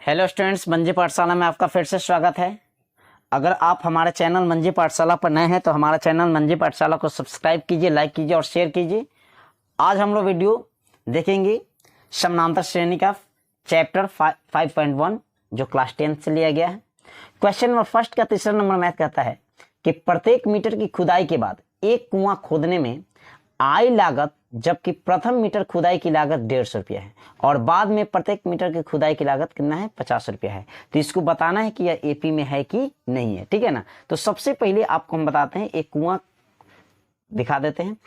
Hello students, मंजी पाठशाला में आपका फिर से स्वागत है। अगर आप हमारे चैनल मंजी पाठशाला पर नए हैं तो हमारा चैनल मंजी पाठशाला को सब्सक्राइब कीजिए, लाइक कीजिए और शेयर कीजिए। आज हम लोग वीडियो देखेंगे समानांतर श्रेणी का चैप्टर 5.1 जो क्लास 10 से लिया गया है। क्वेश्चन नंबर फर्स्ट का तीसरा नंबर मैथ कहता है कि प्रत्येक मीटर की खुदाई के बाद एक कुआं खोदने में आई लागत, जबकि प्रथम मीटर खुदाई की लागत 150 रुपया है और बाद में प्रत्येक मीटर की खुदाई की लागत कितना है, 50 रुपया है। तो इसको बताना है कि यह एपी में है कि नहीं है, ठीक है ना। तो सबसे पहले आपको हम बताते हैं, एक कुआं दिखा देते हैं।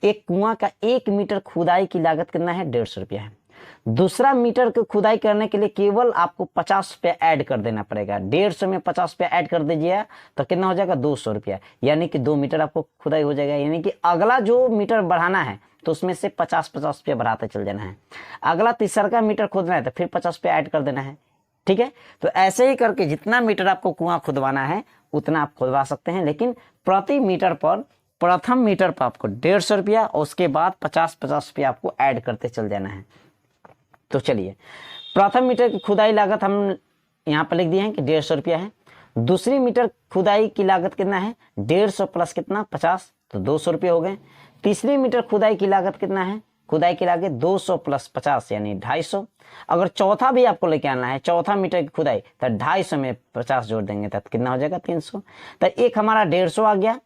एक कुआं का 1 मीटर खुदाई की लागत कितना है, 150 रुपया है। दूसरा मीटर की खुदाई करने के लिए केवल आपको 50 रुपया ऐड कर देना पड़ेगा। 150 में 50 रुपया ऐड कर दीजिए तो कितना हो जाएगा, 200 रुपया, यानी कि 2 मीटर आपको खुदाई हो जाएगा। यानी कि अगला जो मीटर बढ़ाना है तो उसमें से 50-50 रुपया बढ़ाते चल जाना है। अगला तीसरा का मीटर खोदना है तो फिर 50 रुपया ऐड कर देना है, ठीक है। तो ऐसे ही करके जितना मीटर आपको कुआं खुदवाना है उतना आप खुदवा सकते हैं, लेकिन प्रति मीटर पर प्रथम मीटर पर आपको 150 रुपया और उसके बाद 50-50 रुपया आपको ऐड करते चल जाना है। तो चलिए, प्रथम मीटर की खुदाई लागत हम यहाँ पर लिख दिए हैं कि 150 रुपया है। दूसरी मीटर खुदाई की लागत कितना है, 150 प्लस कितना, 50, तो 200 रुपये हो गए। तीसरी मीटर खुदाई की लागत कितना है, खुदाई की लागत 200 प्लस 50 यानी 250। अगर चौथा भी आपको लेके आना है, चौथा मीटर की खुदाई, तो 250 में 50 जोड़ देंगे तो कितना हो जाएगा, 300। तो एक हमारा 150 आ गया,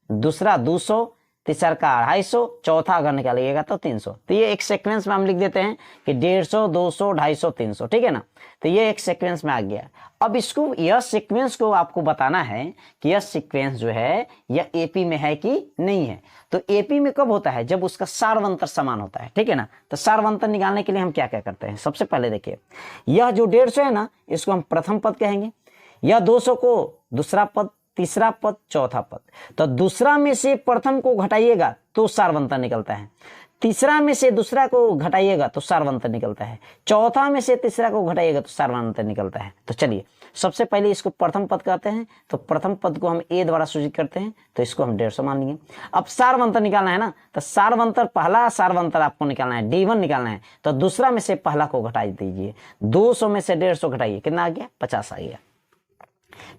दूसरा 200, तीसरा का 250, चौथा अगर निकालिएगा तो 300। तो ये एक सीक्वेंस में हम लिख देते हैं कि 150, 200, 250, 300, ठीक है ना। तो ये एक सीक्वेंस में आ गया। अब इसको, यह सीक्वेंस को आपको बताना है कि यह सीक्वेंस जो है यह एपी में है कि नहीं है। तो एपी में कब होता है, जब उसका सार्वंतर समान होता है, ठीक है ना। तो सार्वंतर निकालने के लिए हम क्या क्या करते हैं, सबसे पहले देखिए, यह जो 150 है ना, इसको हम प्रथम पद कहेंगे। यह 200 को दूसरा पद, तीसरा पद, चौथा पद। तो दूसरा में से प्रथम को घटाइएगा तो सार्वंतर निकलता है, तीसरा में से दूसरा को घटाइएगा तो सार्वंतर निकलता है, चौथा में से तीसरा को घटाइएगा तो सार्वंतर निकलता है। तो चलिए, सबसे पहले इसको प्रथम पद कहते हैं, तो प्रथम पद को हम ए द्वारा सूचित करते हैं, तो इसको हम 150 मान लेंगे। अब सार्वंतर निकालना है ना, तो सार्वंतर, पहला सार्वंतर आपको निकालना है, D1 निकालना है। तो दूसरा में से पहला को घटा दीजिए, 200 में से 150 घटाइए, कितना आ गया, 50 आ गया।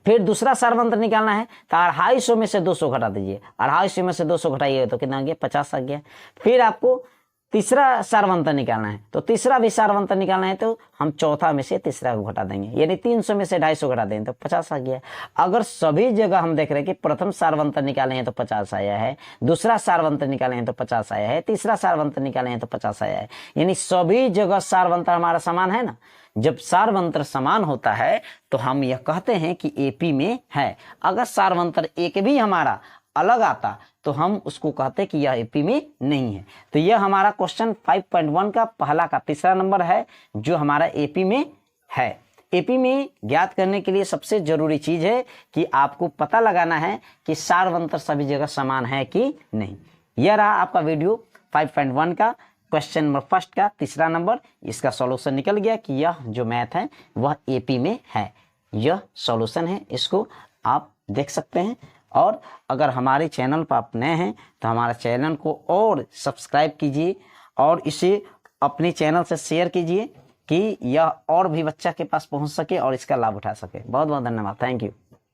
फिर दूसरा सार्वंतर निकालना है तो 250 में से 200 घटा दीजिए, 250 में से 200 घटाइए तो कितना आ गया, 50 आ गया। फिर आपको तीसरा सार्वंतर निकालना है, तो तीसरा भी सार्वंतर निकालना है तो हम चौथा में से तीसरा को घटा देंगे, यानी 300 में से 250 घटा देंगे तो 50 आ गया। अगर सभी जगह हम देख रहे हैं कि प्रथम सार्वंतर निकाले हैं तो 50 आया है, दूसरा सार्वंतर निकाले हैं तो 50 आया है, तीसरा सार्वंतर निकाले हैं तो 50 आया है, यानी सभी जगह सार्वंतर हमारा समान है ना। जब सार्वंतर समान होता है तो हम यह कहते हैं कि एपी में है। अगर सार्वंतर एक भी हमारा अलग आता तो हम उसको कहते हैं कि यह एपी में नहीं है। तो यह हमारा क्वेश्चन 5.1 का पहला का तीसरा नंबर है जो हमारा एपी में है। एपी में ज्ञात करने के लिए सबसे जरूरी चीज है कि आपको पता लगाना है कि सार्वंतर सभी जगह समान है कि नहीं। यह रहा आपका वीडियो 5.1 का क्वेश्चन नंबर फर्स्ट का तीसरा नंबर। इसका सॉल्यूशन निकल गया कि यह जो मैथ है वह एपी में है। यह सॉल्यूशन है, इसको आप देख सकते हैं। और अगर हमारे चैनल पर आप नए हैं तो हमारे चैनल को और सब्सक्राइब कीजिए और इसे अपने चैनल से शेयर कीजिए कि यह और भी बच्चा के पास पहुंच सके और इसका लाभ उठा सके। बहुत बहुत धन्यवाद, थैंक यू।